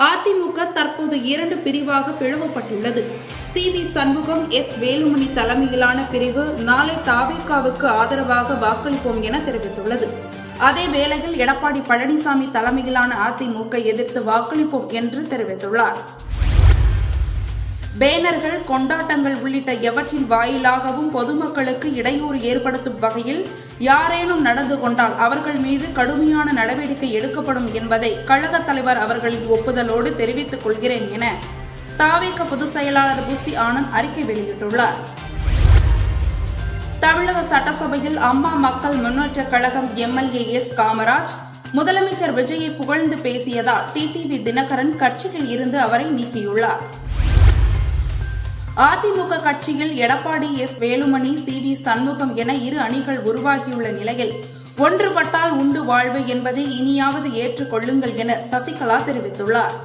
அதிமுக தற்போது 2 பிரிவாக பிளவுபட்டுள்ளது. CV. Shanmugam, S. Velumani தலைமையிலான பிரிவு நாளை தாவேகாவுக்கு ஆதரவாக வாக்களிப்போம் என தெரிவித்துள்ளது. அதே வேளையில் எடப்பாடி பழனிசாமி தலைமையிலான அதிமுக எதிர்த்து வாக்களிப்போம் என்று தெரிவித்துள்ளார். பேனர்கள், கொண்டாட்டங்கள் உள்ளிட்ட எவற்றின் வாயிலாகவும் பொதுமக்களுக்கு இடையூறு ஏற்படுத்தும் வகையில் யாரேனும் நடந்து கொண்டால் அவர்கள் மீது கடுமையான நடவடிக்கை எடுக்கப்படும் என்பதை கழகத் தலைவர் அவர்களின் ஒப்புதலோடு தெரிவித்துக் கொள்கிறேன் என தாவேகா பொதுச் செயலாளர் புசி ஆனந்த் அறிக்கை வெளியிட்டுள்ளார். தமிழக சட்டசபையில் அம்மா மக்கள் முன்னேற்றக் கழகம் எம்.எல்.ஏ. எஸ். காமராஜ் முதலமைச்சர் விஜயை புகழ்ந்து பேசியதால் டிடிவி தினகரன் கட்சியில் இருந்து அவரை நீக்கியுள்ளார். அதிமுக கட்சியில் எடப்பாடி, எஸ். வேலுமணி, சி.வி. சண்முகம் என 2 அணிகள் உருவாகியுள்ள நிலையில் ஒன்றுபட்டால் உண்டு வாழ்வு என்பதை இனியாவது ஏற்றுக்கொள்ளுங்கள் என சசிகலா தெரிவித்துள்ளார்.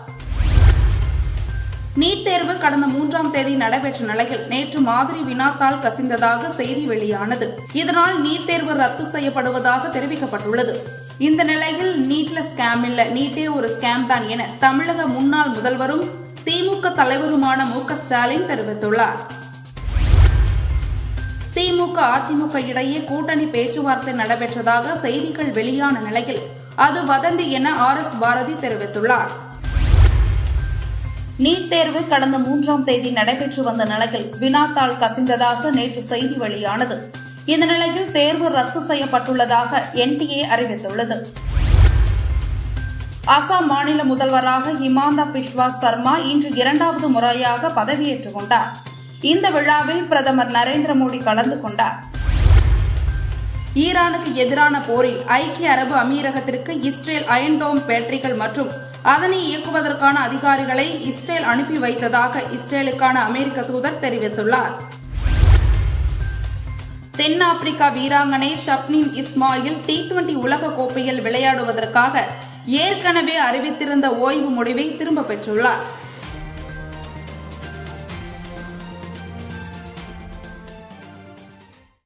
நீட் தேர்வு கடந்த 3ஆம் தேதி நடைபெற்ற நிலையில் நேற்று மாதிரி வினாத்தாள் கசிந்ததாக செய்தி வெளியானது. இதனால் நீட் தேர்வு ரத்து செய்யப்படுவதாக தெரிவிக்கப்பட்டுள்ளது. இந்த நிலையில் நீட்ல ஸ்கேம் இல்ல, நீட்டே ஒரு ஸ்கேம் தான் என தமிழக முன்னாள் முதல்வரும் திமுக தலைவருமான மு.க. ஸ்டாலின் தெரிவித்துள்ளார். திமுக, அதிமுக இடையே கூட்டணி பேச்சுவார்த்தை நடைபெற்றதாக செய்திகள் வெளியான நிலையில் அது வதந்தி என ஆர்.எஸ். பாரதி தெரிவித்துள்ளார். நீட் தேர்வு கடந்த 3ஆம் தேதி நடைபெற்று வந்த நிலையில் வினாத்தாள் கசிந்ததாக நேற்று செய்தி வெளியானது. இந்த நிலையில் தேர்வு ரத்து செய்யப்பட்டுள்ளதாக என்டிஏ அறிவித்துள்ளது. அசாம் மாநில முதல்வராக ஹிமாந்தா பிஸ்வா சர்மா இன்று 2வது முறையாக பதவியேற்றுக் கொண்டார். இந்த விழாவில் பிரதமர் நரேந்திர மோடி கலந்து கொண்டார். ஈரானுக்கு எதிரான போரில் ஐக்கிய அரபு அமீரகத்திற்கு இஸ்ரேல் அயன்டோம் பேட்டரிகள் மற்றும் அதனை இயக்குவதற்கான அதிகாரிகளை இஸ்ரேல் அனுப்பி வைத்ததாக இஸ்ரேலுக்கான அமெரிக்க தூதர் தெரிவித்துள்ளார். தென்னாப்பிரிக்கா வீராங்கனை ஷப்னின் இஸ்மாயில் T20 உலக கோப்பையில் விளையாடுவதற்காக ஏற்கனவே அறிவித்திருந்த ஓய்வு முடிவை திரும்பப் பெற்றுள்ளார்.